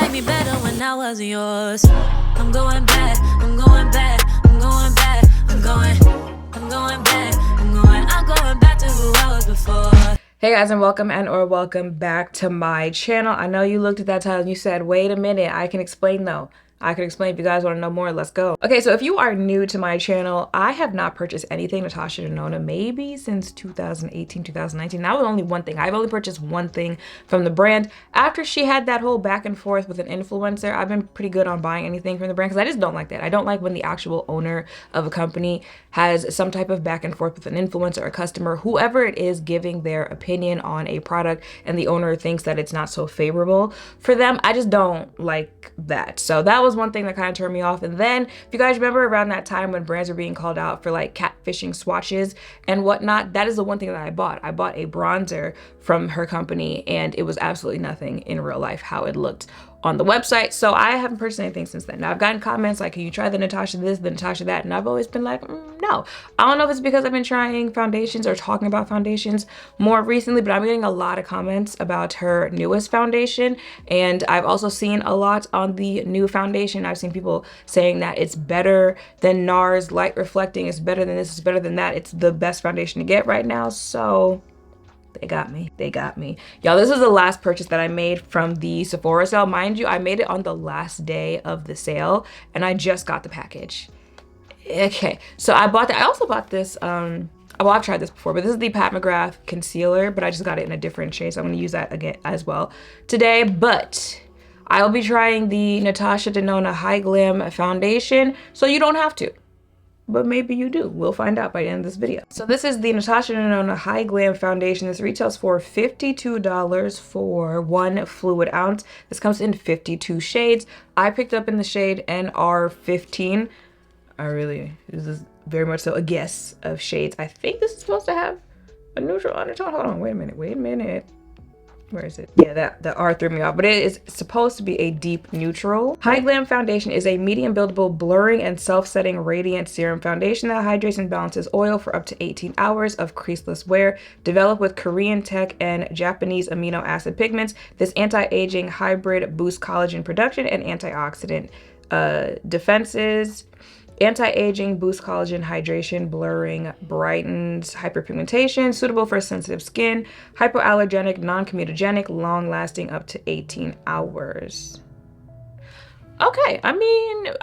like me better when I wasn't yours. I'm going back, I'm going back, I'm going back, I'm going back, I'm going back to who I was before. Hey guys, and welcome back to my channel. I know you looked at that title and you said, wait a minute, I can explain though. I can explain. If you guys want to know more, let's go. Okay, so if you are new to my channel, I have not purchased anything Natasha Denona maybe since 2018, 2019. That was only one thing. I've only purchased one thing from the brand. After she had that whole back and forth with an influencer, I've been pretty good on buying anything from the brand because I just don't like that. I don't like when the actual owner of a company has some type of back and forth with an influencer or customer, whoever it is, giving their opinion on a product and the owner thinks that it's not so favorable for them. I just don't like that. So that was one thing that kind of turned me off. And then if you guys remember around that time when brands were being called out for like catfishing swatches and whatnot, that is the one thing that I bought. I bought a bronzer from her company and it was absolutely nothing in real life how it looked on the website. So I haven't purchased anything since then. Now I've gotten comments like, can you try the Natasha this, the Natasha that? And I've always been like, no. I don't know if it's because I've been trying foundations or talking about foundations more recently, but I'm getting a lot of comments about her newest foundation. And I've also seen a lot on the new foundation. I've seen people saying that it's better than NARS, light reflecting, it's better than this, it's better than that. It's the best foundation to get right now. So they got me. They got me. Y'all, this is the last purchase that I made from the Sephora sale. Mind you, I made it on the last day of the sale and I just got the package. Okay, so I bought that. I also bought this, well, I've tried this before, but this is the Pat McGrath concealer, but I just got it in a different shade. So I'm gonna use that again as well today. But I'll be trying the Natasha Denona Hy-Glam foundation, so you don't have to. But maybe you do. We'll find out by the end of this video. So this is the Natasha Denona Hy-Glam foundation. This retails for $52 for 1 fluid ounce. This comes in 52 shades. I picked up in the shade NR15. This is very much so a guess of shades. I think this is supposed to have a neutral undertone. Hold on, wait a minute. Where is it? Yeah, the R threw me off, but it is supposed to be a deep neutral. Hy-Glam foundation is a medium buildable, blurring and self-setting radiant serum foundation that hydrates and balances oil for up to 18 hours of creaseless wear. Developed with Korean tech and Japanese amino acid pigments, this anti-aging hybrid boosts collagen production and antioxidant defenses. Anti-aging, boosts collagen hydration, blurring, brightens, hyperpigmentation, suitable for sensitive skin, hypoallergenic, non-comedogenic, long-lasting up to 18 hours. Okay, I mean,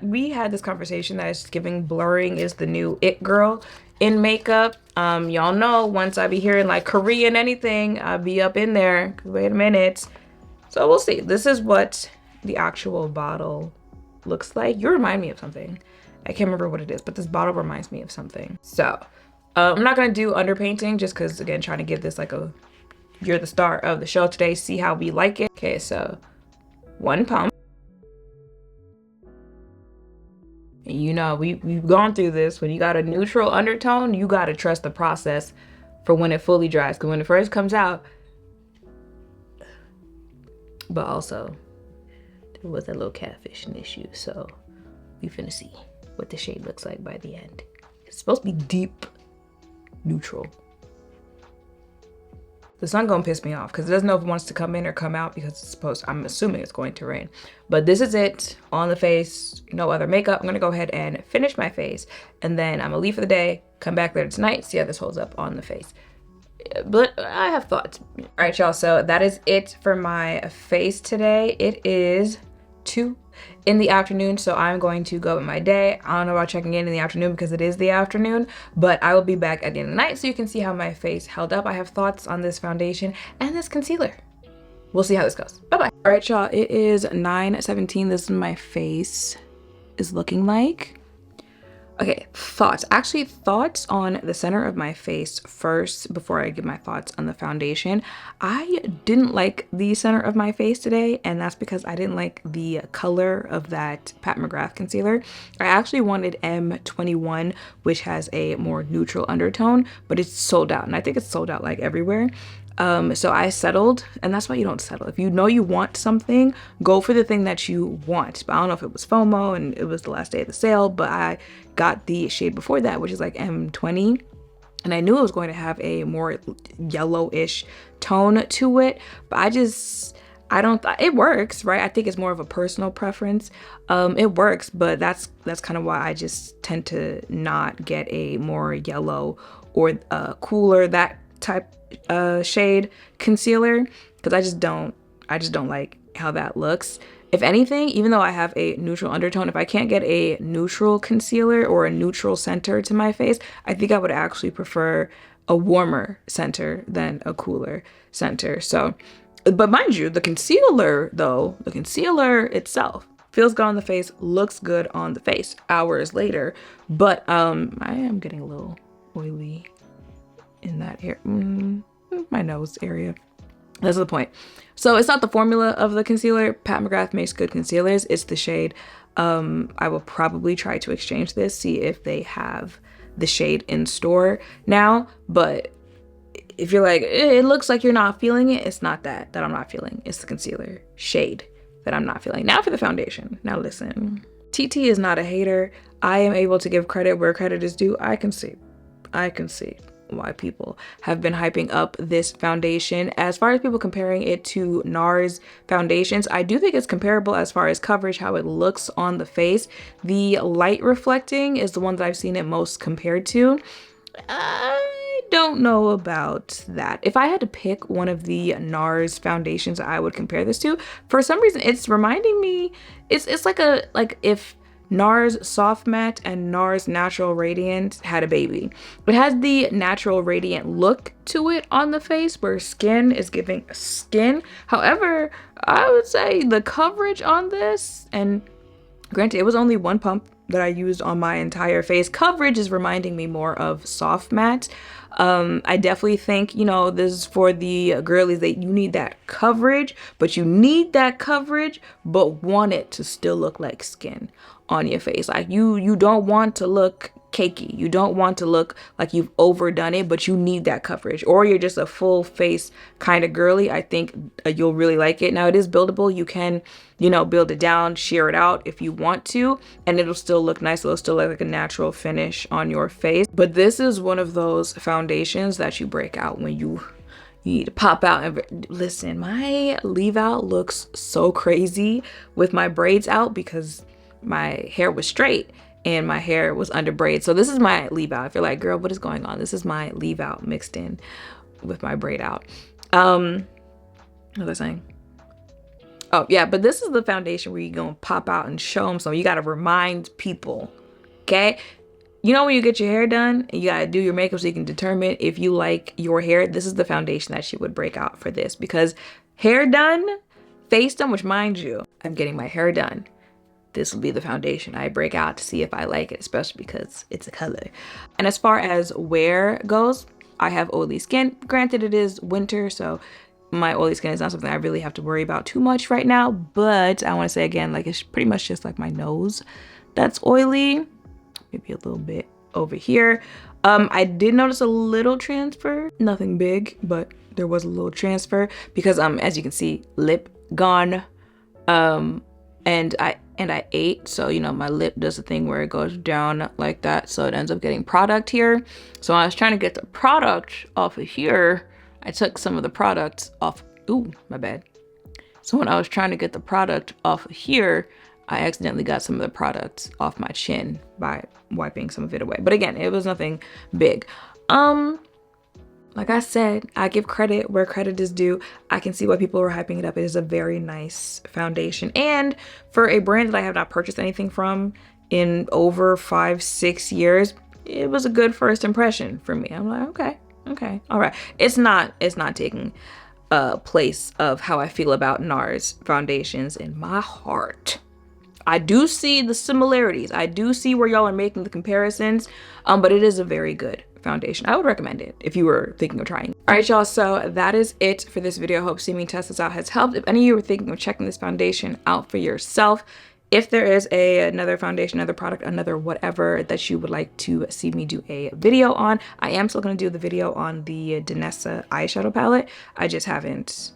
we had this conversation that is giving blurring is the new it girl in makeup. Y'all know once I be hearing like Korean anything, I'll be up in there. Wait a minute. So we'll see. This is what the actual bottle looks like. You remind me of something. I can't remember what it is, but this bottle reminds me of something. So I'm not gonna do underpainting just because, again, trying to give this like a, you're the star of the show today, see how we like it. Okay, so 1 pump. And you know, we've gone through this. When you got a neutral undertone, you gotta trust the process for when it fully dries, because when it first comes out, but also there was a little catfishing issue, so we finna see what the shade looks like by the end. It's supposed to be deep neutral. The sun gonna piss me off because it doesn't know if it wants to come in or come out because it's supposed, I'm assuming it's going to rain. But this is it on the face, no other makeup. I'm gonna go ahead and finish my face and then I'm gonna leave for the day, come back later tonight, see how this holds up on the face. But I have thoughts. All right, y'all, so that is it for my face today. It is 2 in the afternoon, so I'm going to go with my day. I don't know about checking in the afternoon because it is the afternoon, but I will be back at the end of the night so you can see how my face held up. I have thoughts on this foundation and this concealer. We'll see how this goes. Bye-bye. All right, y'all, it is 9:17. This is my face is looking like. Okay, thoughts. Actually, thoughts on the center of my face first before I give my thoughts on the foundation. I didn't like the center of my face today, and that's because I didn't like the color of that Pat McGrath concealer. I actually wanted M21, which has a more neutral undertone, but it's sold out, and I think it's sold out like everywhere. So I settled, and that's why you don't settle. If you know you want something, go for the thing that you want. But I don't know if it was FOMO and it was the last day of the sale, but I got the shade before that, which is like M20. And I knew it was going to have a more yellowish tone to it, but I don't, it works, right? I think it's more of a personal preference. It works, but that's kind of why I just tend to not get a more yellow or cooler, that type shade concealer, because I just don't like how that looks. If anything, even though I have a neutral undertone, if I can't get a neutral concealer or a neutral center to my face, I think I would actually prefer a warmer center than a cooler center. So, but mind you, the concealer though, the concealer itself feels good on the face, looks good on the face hours later, but I am getting a little oily in that area, my nose area. That's the point. So it's not the formula of the concealer. Pat McGrath makes good concealers. It's the shade. I will probably try to exchange this, see if they have the shade in store now. But if you're like, it looks like you're not feeling it, it's not that I'm not feeling. It's the concealer shade that I'm not feeling. Now for the foundation. Now listen. TT is not a hater. I am able to give credit where credit is due. I can see why people have been hyping up this foundation. As far as people comparing it to NARS foundations, I do think it's comparable as far as coverage, how it looks on the face. The light reflecting is the one that I've seen it most compared to. I don't know about that. If I had to pick one of the NARS foundations I would compare this to, for some reason it's reminding me, it's like if NARS Soft Matte and NARS Natural Radiant had a baby. It has the natural radiant look to it on the face where skin is giving skin. However, I would say the coverage on this, and granted it was only one pump that I used on my entire face, coverage is reminding me more of Soft Matte. I definitely think, you know, this is for the girlies that you need that coverage, but want it to still look like skin on your face. Like you don't want to look cakey. You don't want to look like you've overdone it, but you need that coverage. Or you're just a full face kind of girly. I think you'll really like it. Now it is buildable. You can, you know, build it down, shear it out if you want to, and it'll still look nice. It'll still look like a natural finish on your face. But this is one of those foundations that you break out when you need to pop out. And listen, my leave out looks so crazy with my braids out because my hair was straight and my hair was under braids. So this is my leave out. If you're like, girl, what is going on? This is my leave out mixed in with my braid out. What was I saying? Oh yeah, but this is the foundation where you're gonna pop out and show them. So you gotta remind people, okay? You know when you get your hair done and you gotta do your makeup so you can determine if you like your hair, this is the foundation that she would break out for this, because hair done, face done, which mind you, I'm getting my hair done. This will be the foundation I break out to see if I like it, especially because it's a color. And as far as wear goes, I have oily skin. Granted, it is winter, so my oily skin is not something I really have to worry about too much right now. But I want to say again, like it's pretty much just like my nose that's oily. Maybe a little bit over here. I did notice a little transfer. Nothing big, but there was a little transfer because as you can see, lip gone. And I ate, so you know my lip does the thing where it goes down like that, so it ends up getting product here. So when I was trying to get the product off of here, I took some of the product off. Ooh, my bad. So when I was trying to get the product off of here, I accidentally got some of the product off my chin by wiping some of it away. But again, it was nothing big. Like I said, I give credit where credit is due. I can see why people are hyping it up. It is a very nice foundation. And for a brand that I have not purchased anything from in over 5-6 years, it was a good first impression for me. I'm like, okay, all right. It's not taking place of how I feel about NARS foundations in my heart. I do see the similarities. I do see where y'all are making the comparisons, but it is a very good foundation. I would recommend it if you were thinking of trying. All right, y'all, so that is it for this video. I hope seeing me test this out has helped. If any of you are thinking of checking this foundation out for yourself, if there is another foundation, another product, another whatever that you would like to see me do a video on, I am still going to do the video on the Danessa eyeshadow palette. I just haven't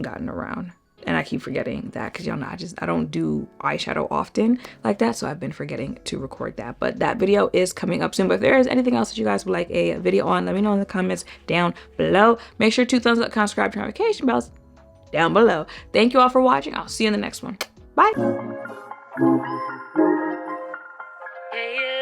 gotten around. And I keep forgetting that because y'all know I don't do eyeshadow often like that, so I've been forgetting to record that. But that video is coming up soon. But if there is anything else that you guys would like a video on, let me know in the comments down below. Make sure to thumbs up, subscribe, turn notification bells. down below. Thank you all for watching. I'll see you in the next one. Bye. Yeah, yeah.